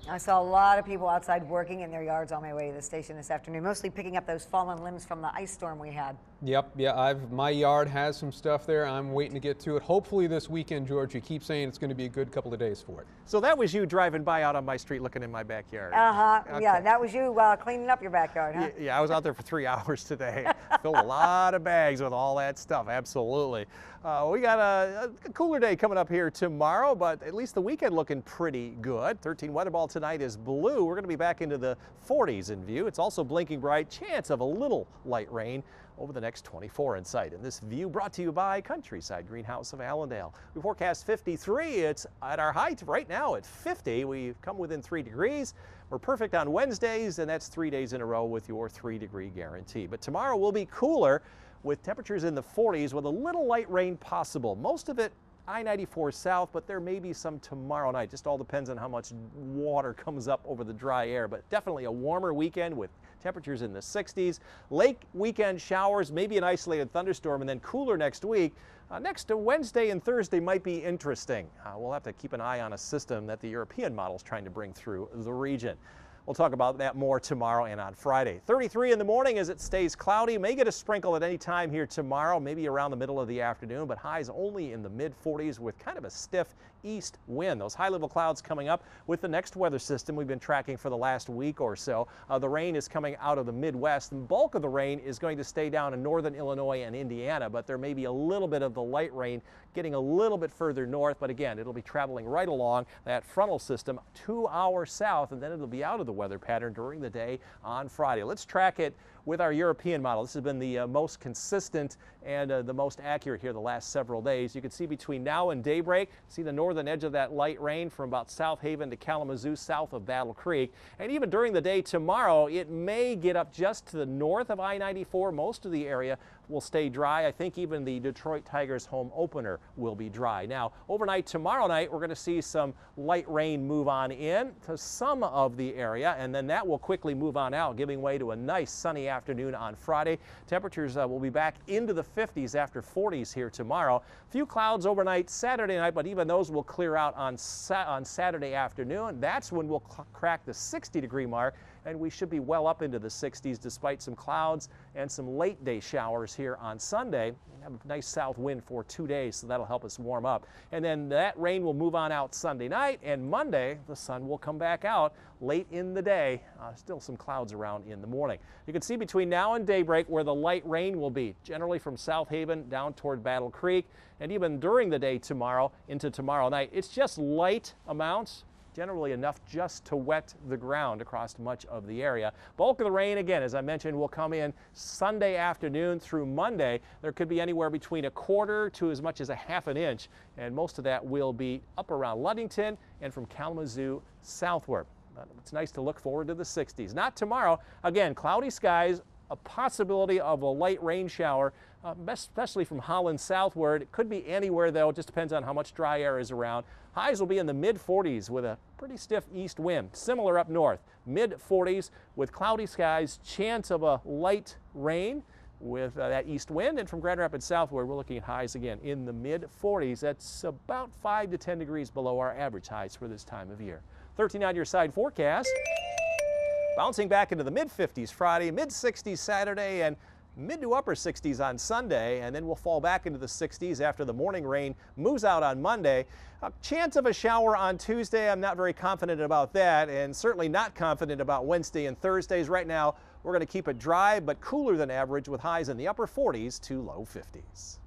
I saw a lot of people outside working in their yards on my way to the station this afternoon, mostly picking up those fallen limbs from the ice storm we had. Yep, yeah, my yard has some stuff there. I'm waiting to get to it. Hopefully this weekend, George. You keep saying it's going to be a good couple of days for it. So that was you driving by out on my street looking in my backyard. Okay. Yeah, that was you cleaning up your backyard, huh? Yeah, I was out there for 3 hours today. Filled a lot of bags with all that stuff, absolutely. We got a cooler day coming up here tomorrow, but at least the weekend looking pretty good. 13 weather ball tonight is blue. We're going to be back into the 40s in view. It's also blinking bright, chance of a little light rain over the next 24 in sight. And this view brought to you by Countryside Greenhouse of Allendale. We forecast 53. It's at our height right now at 50. We've come within 3 degrees. We're perfect on Wednesdays, and that's 3 days in a row with your 3-degree guarantee. But tomorrow will be cooler with temperatures in the 40s with a little light rain possible. Most of it I-94 south, but there may be some tomorrow night. Just all depends on how much water comes up over the dry air, but definitely a warmer weekend with temperatures in the 60s. Late weekend showers, maybe an isolated thunderstorm, and then cooler next week. Next to Wednesday and Thursday might be interesting. We'll have to keep an eye on a system that the European model is trying to bring through the region. We'll talk about that more tomorrow and on Friday. 33 in the morning as it stays cloudy. May get a sprinkle at any time here tomorrow, maybe around the middle of the afternoon, but highs only in the mid-40s with kind of a stiff east wind. Those high-level clouds coming up with the next weather system we've been tracking for the last week or so. The rain is coming out of the Midwest. The bulk of the rain is going to stay down in northern Illinois and Indiana, but there may be a little bit of the light rain getting a little bit further north, but again, it'll be traveling right along that frontal system 2 hours south, and then it'll be out of the weather pattern during the day on Friday. Let's track it with our European model. This has been the most consistent and the most accurate here the last several days. You can see between now and daybreak, see the northern edge of that light rain from about South Haven to Kalamazoo, south of Battle Creek. And even during the day tomorrow, it may get up just to the north of I-94. Most of the area will stay dry. I think even the Detroit Tigers home opener will be dry. Now, overnight tomorrow night, we're going to see some light rain move on in to some of the area, and then that will quickly move on out, giving way to a nice sunny afternoon on Friday. Temperatures will be back into the 50s after 40s here tomorrow. Few clouds overnight Saturday night, but even those will clear out on Saturday afternoon. That's when we'll crack the 60-degree mark, and we should be well up into the 60s despite some clouds and some late day showers here on Sunday. We have a nice south wind for 2 days, so that'll help us warm up. And then that rain will move on out Sunday night, and Monday the sun will come back out late in the day. Still some clouds around in the morning. You can see between now and daybreak where the light rain will be, generally from South Haven down toward Battle Creek, and even during the day tomorrow into tomorrow night. It's just light amounts, generally enough just to wet the ground across much of the area. Bulk of the rain, again, as I mentioned, will come in Sunday afternoon through Monday. There could be anywhere between 1/4 to as much as 1/2 inch, and most of that will be up around Ludington and from Kalamazoo southward. It's nice to look forward to the 60s. Not tomorrow. Again, cloudy skies, a possibility of a light rain shower, especially from Holland southward. It could be anywhere, though. It just depends on how much dry air is around. Highs will be in the mid-40s with a pretty stiff east wind. Similar up north, mid-40s with cloudy skies, chance of a light rain with that east wind. And from Grand Rapids southward, we're looking at highs again in the mid-40s. That's about 5 to 10 degrees below our average highs for this time of year. 13 on your side forecast. Bouncing back into the mid-50s Friday, mid-60s Saturday, and mid to upper 60s on Sunday, and then we'll fall back into the 60s after the morning rain moves out on Monday. A chance of a shower on Tuesday. I'm not very confident about that, and certainly not confident about Wednesday and Thursdays. Right now, we're going to keep it dry but cooler than average with highs in the upper 40s to low 50s.